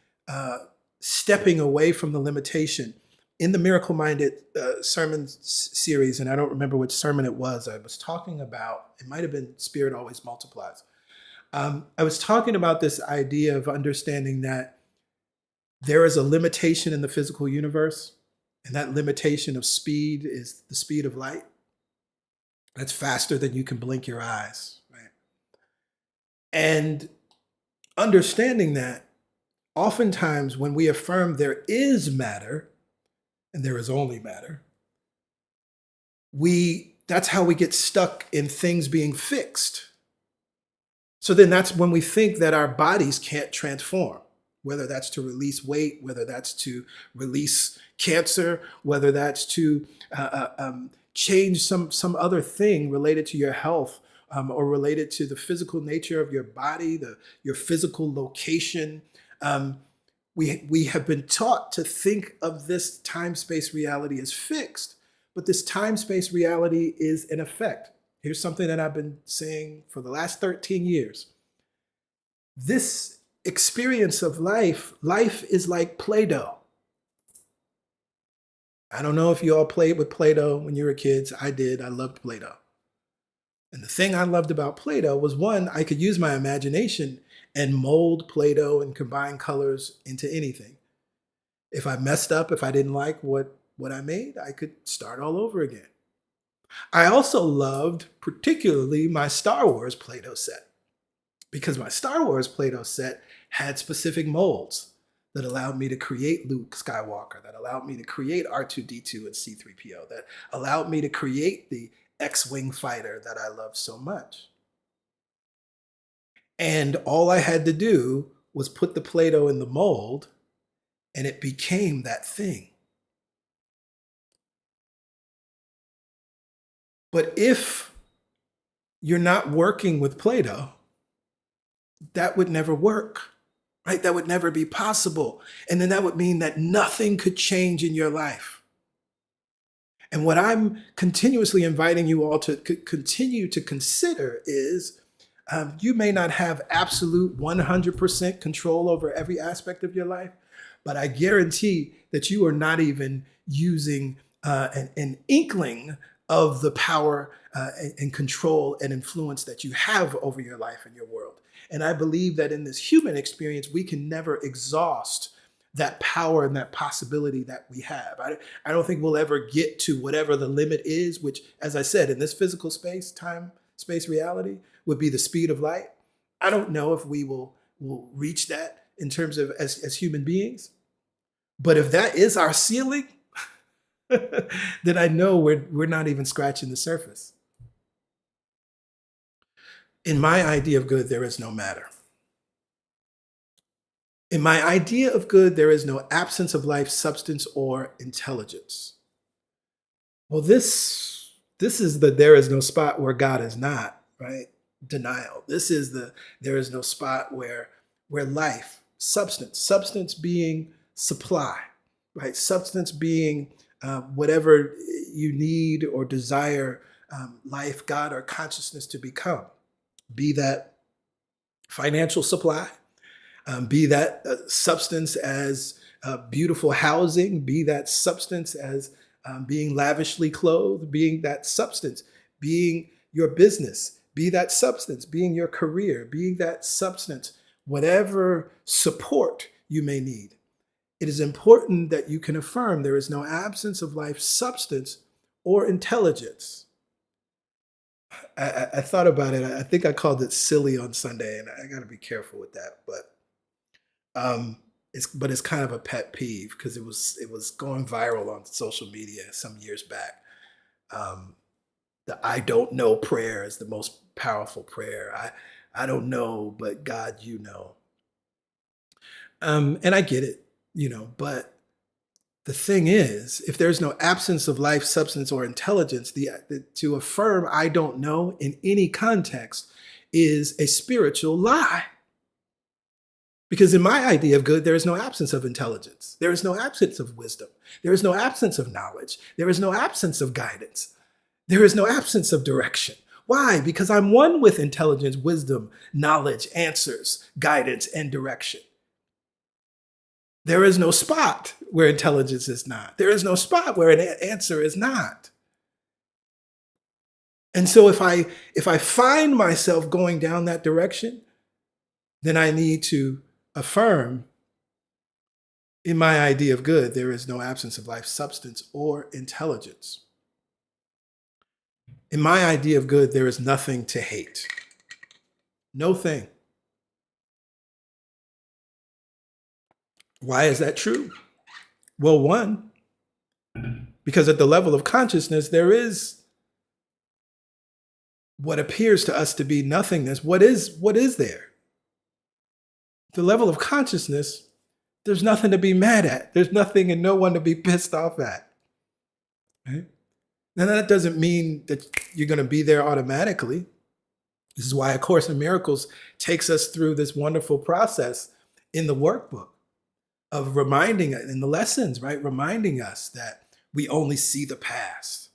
stepping away from the limitation. In the Miracle Minded sermon series, and I don't remember which sermon it was, I was talking about, it might have been Spirit Always Multiplies. I was talking about this idea of understanding that there is a limitation in the physical universe, and that limitation of speed is the speed of light. That's faster than you can blink your eyes, right? And understanding that, oftentimes when we affirm there is matter, and there is only matter, that's how we get stuck in things being fixed. So then that's when we think that our bodies can't transform, whether that's to release weight, whether that's to release cancer, whether that's to change some other thing related to your health, or related to the physical nature of your body, your physical location. We have been taught to think of this time-space reality as fixed, but this time-space reality is an effect. Here's something that I've been saying for the last 13 years. This experience of life is like Play-Doh. I don't know if you all played with Play-Doh when you were kids. I did. I loved Play-Doh. And the thing I loved about Play-Doh was, one, I could use my imagination and mold Play-Doh and combine colors into anything. If I messed up, if I didn't like what I made, I could start all over again. I also loved particularly my Star Wars Play-Doh set, because my Star Wars Play-Doh set had specific molds that allowed me to create Luke Skywalker, that allowed me to create R2-D2 and C-3PO, that allowed me to create the X-Wing fighter that I loved so much. And all I had to do was put the Play-Doh in the mold, and it became that thing. But if you're not working with Play-Doh, that would never work, right? That would never be possible. And then that would mean that nothing could change in your life. And what I'm continuously inviting you all to continue to consider is, you may not have absolute 100% control over every aspect of your life, but I guarantee that you are not even using an inkling of the power and control and influence that you have over your life and your world. And I believe that in this human experience, we can never exhaust that power and that possibility that we have. I don't think we'll ever get to whatever the limit is, which, as I said, in this physical space, time, space reality, would be the speed of light. I don't know if we will reach that in terms of as human beings. But if that is our ceiling, then I know we're not even scratching the surface. In my idea of good, there is no matter. In my idea of good, there is no absence of life, substance, or intelligence. Well, this is the there is no spot where God is not, right? Denial. This is the there is no spot where life, substance being supply, right? Substance being whatever you need or desire life, God, or consciousness to become. Be that financial supply, be that substance as beautiful housing, be that substance as being lavishly clothed, being that substance, being your business, be that substance, being your career, being that substance, whatever support you may need. It is important that you can affirm there is no absence of life, substance, or intelligence. I thought about it. I think I called it silly on Sunday, and I got to be careful with that. But it's kind of a pet peeve because it was going viral on social media some years back. The I don't know prayer is the most powerful prayer. I don't know, but God, you know. And I get it, but the thing is, if there's no absence of life, substance, or intelligence, to affirm I don't know in any context is a spiritual lie. Because in my idea of good, there is no absence of intelligence. There is no absence of wisdom. There is no absence of knowledge. There is no absence of guidance. There is no absence of direction. Why? Because I'm one with intelligence, wisdom, knowledge, answers, guidance, and direction. There is no spot where intelligence is not. There is no spot where an answer is not. And so if I find myself going down that direction, then I need to affirm in my idea of good, there is no absence of life, substance, or intelligence. In my idea of good, there is nothing to hate. No thing. Why is that true? Well, one, because at the level of consciousness, there is what appears to us to be nothingness. What is there? The level of consciousness, there's nothing to be mad at. There's nothing and no one to be pissed off at. Right? Now, that doesn't mean that you're going to be there automatically. This is why A Course in Miracles takes us through this wonderful process in the workbook of reminding us, in the lessons, right? Reminding us that we only see the past,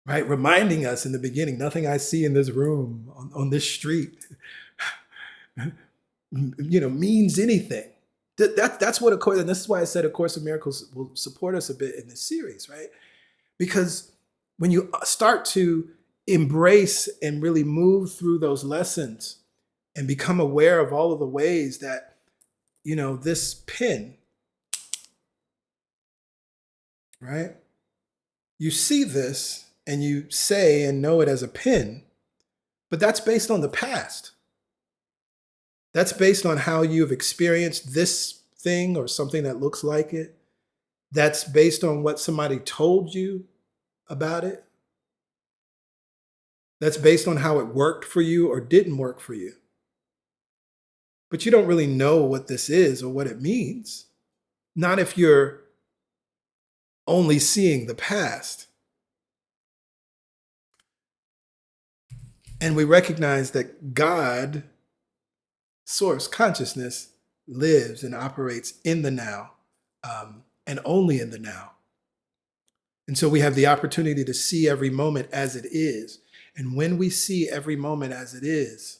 right? Reminding us in the beginning, nothing I see in this room, on this street, means anything. That's what A Course, and this is why I said A Course in Miracles will support us a bit in this series, right? Because when you start to embrace and really move through those lessons and become aware of all of the ways that, this pen, right? You see this and you say and know it as a pen, but that's based on the past. That's based on how you've experienced this thing or something that looks like it. That's based on what somebody told you about it. That's based on how it worked for you or didn't work for you. But you don't really know what this is or what it means. Not if you're only seeing the past. And we recognize that God, source, consciousness, lives and operates in the now, and only in the now. And so we have the opportunity to see every moment as it is. And when we see every moment as it is,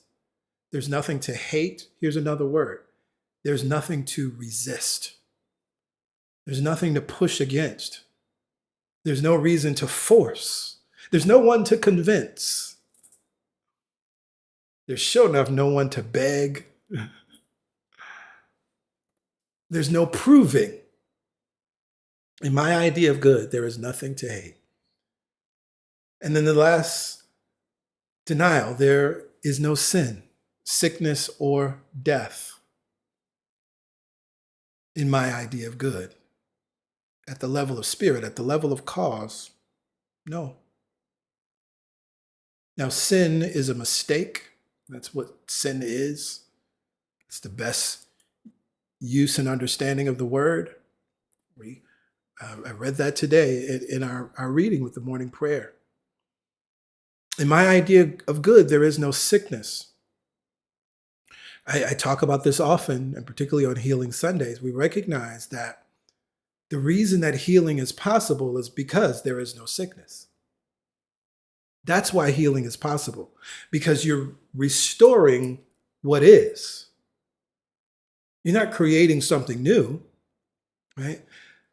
there's nothing to hate. Here's another word. There's nothing to resist. There's nothing to push against. There's no reason to force. There's no one to convince. There's sure enough no one to beg. There's no proving. In my idea of good, there is nothing to hate. And then the last denial, there is no sin, sickness, or death. In my idea of good. at the level of spirit, at the level of cause, no. Now, sin is a mistake. That's what sin is. It's the best use and understanding of the word. I read that today in our reading with the morning prayer. In my idea of good, there is no sickness. I talk about this often, and particularly on Healing Sundays. We recognize that the reason that healing is possible is because there is no sickness. That's why healing is possible, because you're restoring what is. You're not creating something new, right?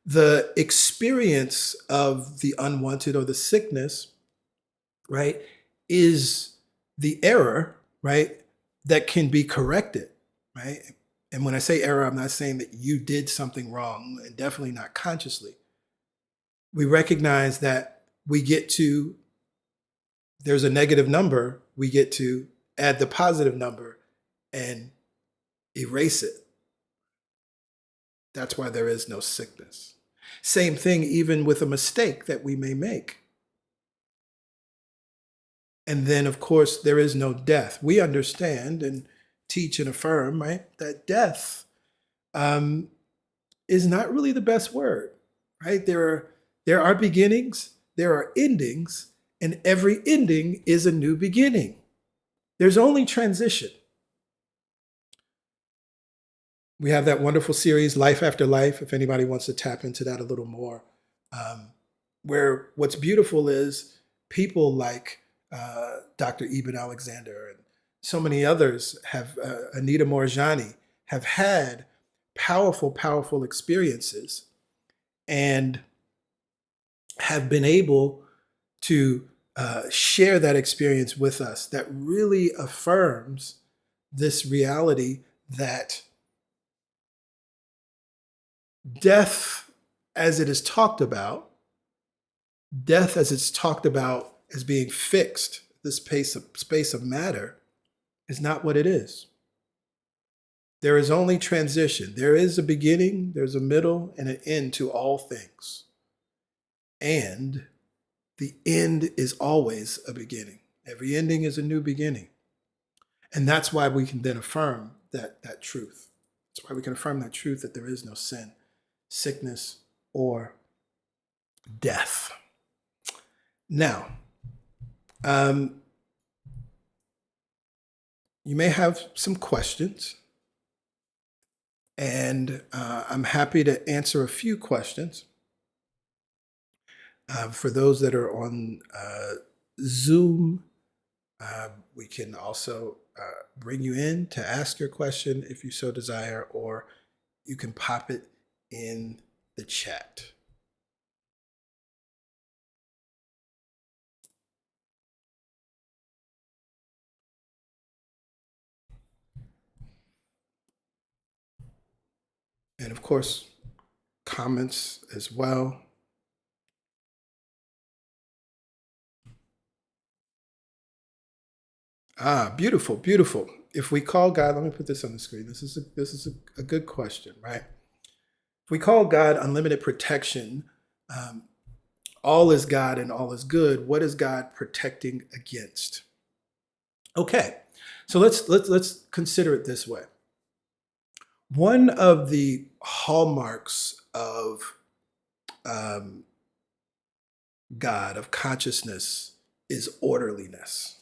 The experience of the unwanted or the sickness, right, is the error, right, that can be corrected, right? And when I say error, I'm not saying that you did something wrong, and definitely not consciously. We recognize that there's a negative number, we get to add the positive number and erase it. That's why there is no sickness. Same thing even with a mistake that we may make. And then, of course, there is no death. We understand and teach and affirm, right, that death is not really the best word, right? There are beginnings, there are endings, and every ending is a new beginning. There's only transition. We have that wonderful series, Life After Life, if anybody wants to tap into that a little more, where what's beautiful is people like Dr. Eben Alexander and so many others have, Anita Morjani, have had powerful, powerful experiences and have been able to share that experience with us that really affirms this reality that death, as it is talked about, death as it's talked about as being fixed, this space of matter, is not what it is. There is only transition. There is a beginning, there's a middle, and an end to all things. And the end is always a beginning. Every ending is a new beginning. And that's why we can then affirm that truth. That's why we can affirm that truth, that there is no sin, sickness, or death. Now, you may have some questions, and I'm happy to answer a few questions. For those that are on Zoom, we can also bring you in to ask your question if you so desire, or you can pop it in the chat. And of course, comments as well. Beautiful, beautiful. If we call God, let me put this on the screen. This is a good question, right? If we call God unlimited protection, all is God and all is good, what is God protecting against? Okay, so let's consider it this way. One of the hallmarks of God, of consciousness, is orderliness.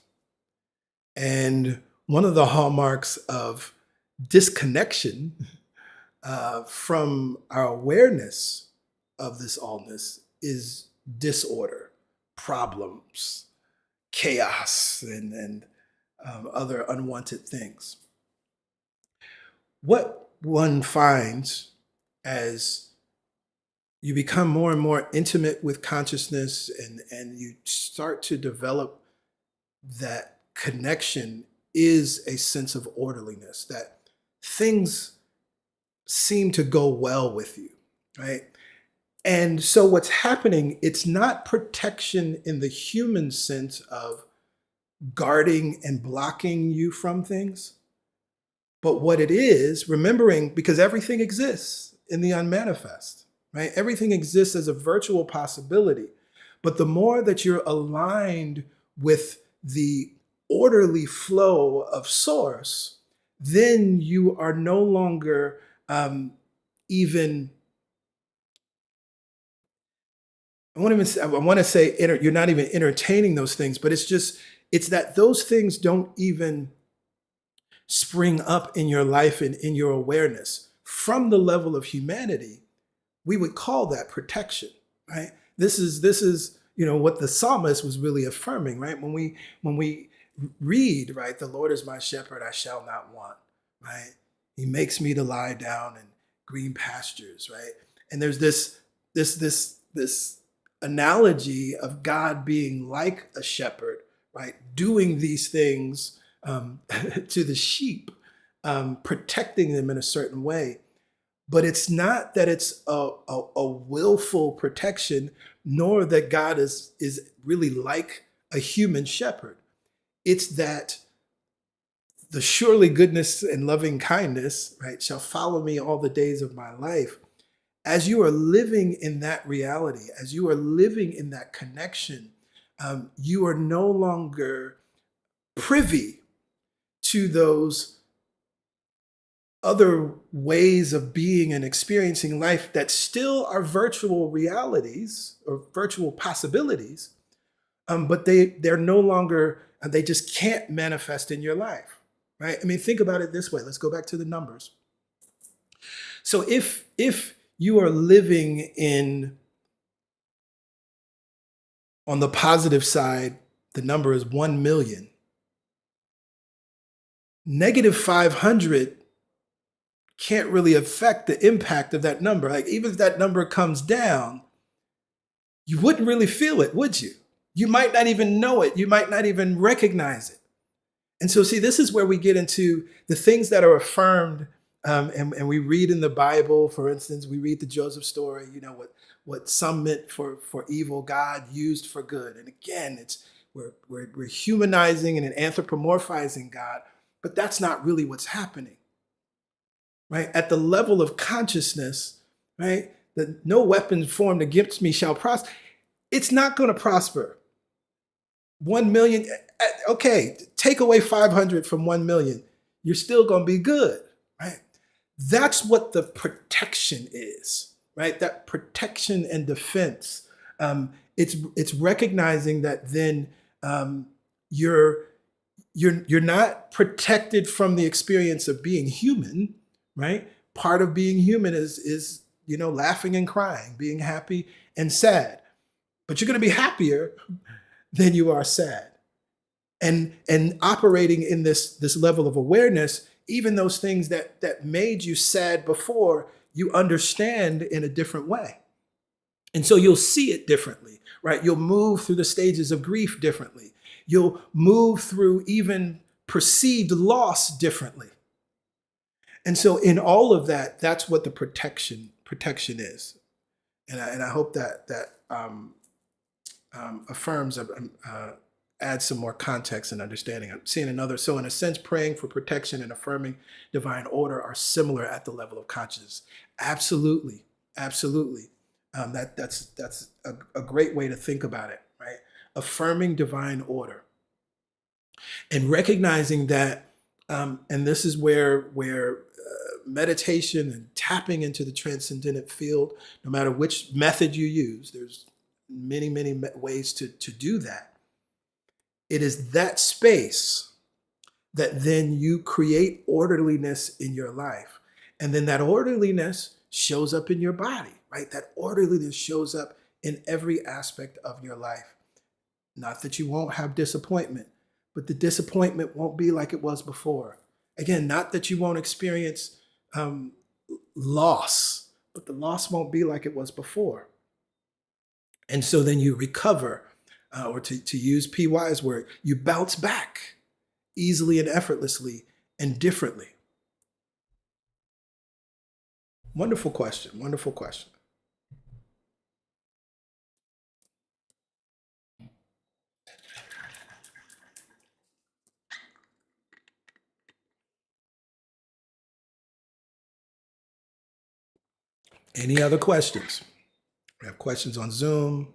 And one of the hallmarks of disconnection from our awareness of this allness is disorder, problems, chaos, and other unwanted things. What one finds as you become more and more intimate with consciousness and you start to develop that connection is a sense of orderliness, that things seem to go well with you, right? And so what's happening, it's not protection in the human sense of guarding and blocking you from things, but what it is, remembering, because everything exists in the unmanifest, right? Everything exists as a virtual possibility. But the more that you're aligned with the orderly flow of source, then you are no longer even, I want to say you're not even entertaining those things, but it's that those things don't even spring up in your life and in your awareness. From the level of humanity, we would call that protection, right? This is what the psalmist was really affirming, right? When we read, right, the Lord is my shepherd, I shall not want, right? He makes me to lie down in green pastures, right? And there's this analogy of God being like a shepherd, right? Doing these things to the sheep, protecting them in a certain way. But it's not that it's a willful protection, nor that God is really like a human shepherd. It's that the surely goodness and loving kindness, right, shall follow me all the days of my life. As you are living in that reality, as you are living in that connection, you are no longer privy to those other ways of being and experiencing life that still are virtual realities or virtual possibilities, but they're no longer, they just can't manifest in your life, right? I mean, think about it this way. Let's go back to the numbers. So if you are living in, on the positive side, the number is 1 million. Negative 500 can't really affect the impact of that number. Like, even if that number comes down, you wouldn't really feel it, would you? You might not even know it. You might not even recognize it. And so, see, this is where we get into the things that are affirmed. And we read in the Bible, for instance, we read the Joseph story, what some meant for evil, God used for good. And again, we're humanizing and anthropomorphizing God, but that's not really what's happening. Right? At the level of consciousness, right? That no weapon formed against me shall prosper. It's not going to prosper. 1 million, okay, take away 500 from 1 million. You're still going to be good, right? That's what the protection is, right? That protection and defense. It's recognizing that then you're not protected from the experience of being human, right? Part of being human is laughing and crying, being happy and sad. But you're going to be happier than you are sad. And operating in this level of awareness, even those things that made you sad before, you understand in a different way. And so you'll see it differently, right? You'll move through the stages of grief differently. You'll move through even perceived loss differently. And so in all of that, that's what the protection is. And I hope that affirms, adds some more context and understanding. I'm seeing another. So in a sense, praying for protection and affirming divine order are similar at the level of consciousness. Absolutely. Absolutely. That's a great way to think about it, right? Affirming divine order and recognizing that, and this is where meditation and tapping into the transcendent field, no matter which method you use, there's many ways to do that. It is that space that then you create orderliness in your life, and then that orderliness shows up in your body, right? That orderliness shows up in every aspect of your life. Not that you won't have disappointment, but the disappointment won't be like it was before. Again, not that you won't experience loss, but the loss won't be like it was before. And so then you recover, or to use PY's word, you bounce back easily and effortlessly and differently. Wonderful question. Wonderful question. Any other questions? We have questions on Zoom,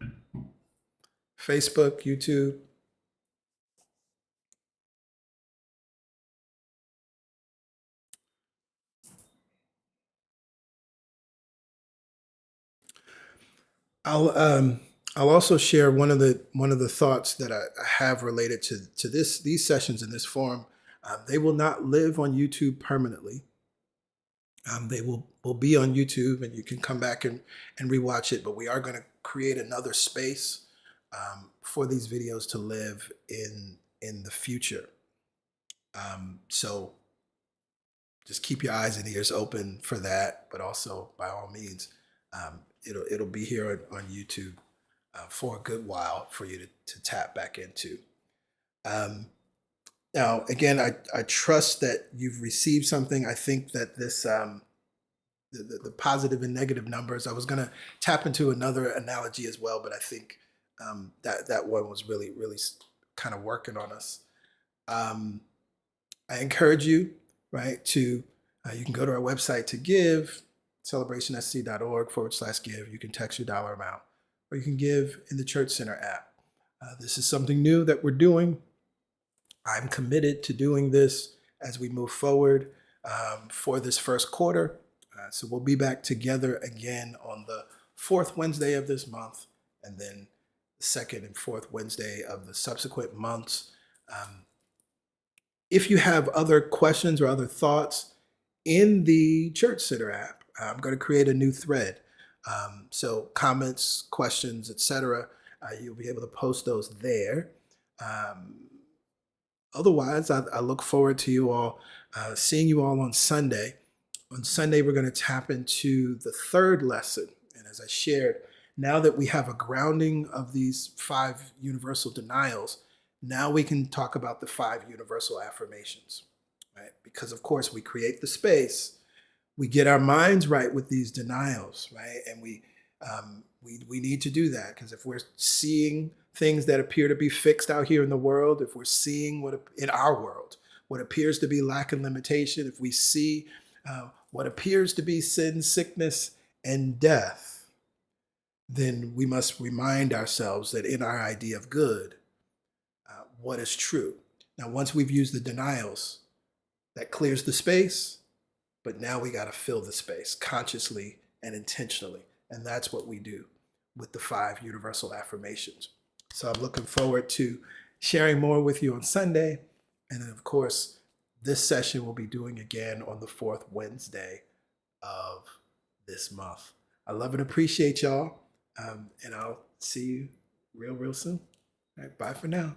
Facebook, YouTube. I'll I'll also share one of the thoughts that I have related to these sessions in this forum. They will not live on YouTube permanently. They will be on YouTube, and you can come back and rewatch it. But we are going to create another space for these videos to live in the future. So just keep your eyes and ears open for that. But also, by all means, it'll be here on YouTube for a good while for you to tap back into. Now, again, I trust that you've received something. I think that this the positive and negative numbers. I was going to tap into another analogy as well, but I think that one was really kind of working on us. I encourage you, right, to you can go to our website to give, celebrationsc.org/give. You can text your dollar amount, or you can give in the Church Center app. This is something new that we're doing. I'm committed to doing this as we move forward for this first quarter. So we'll be back together again on the fourth Wednesday of this month, and then the second and fourth Wednesday of the subsequent months. If you have other questions or other thoughts in the Church Center app, I'm going to create a new thread. So comments, questions, etc. You'll be able to post those there. Otherwise, I look forward to you all seeing you all on Sunday. On Sunday, we're going to tap into the third lesson. And as I shared, now that we have a grounding of these 5 universal denials, now we can talk about the 5 universal affirmations, right? Because of course we create the space, we get our minds right with these denials, right? And we need to do that, because if we're seeing things that appear to be fixed out here in the world, if we're seeing in our world what appears to be lack and limitation, if we see what appears to be sin, sickness, and death, then we must remind ourselves that in our idea of good, what is true. Now, once we've used the denials, that clears the space, but now we got to fill the space consciously and intentionally. And that's what we do with the 5 universal affirmations. So I'm looking forward to sharing more with you on Sunday. And then, of course, this session we'll be doing again on the 4th Wednesday of this month. I love and appreciate y'all. And I'll see you real soon. All right, bye for now.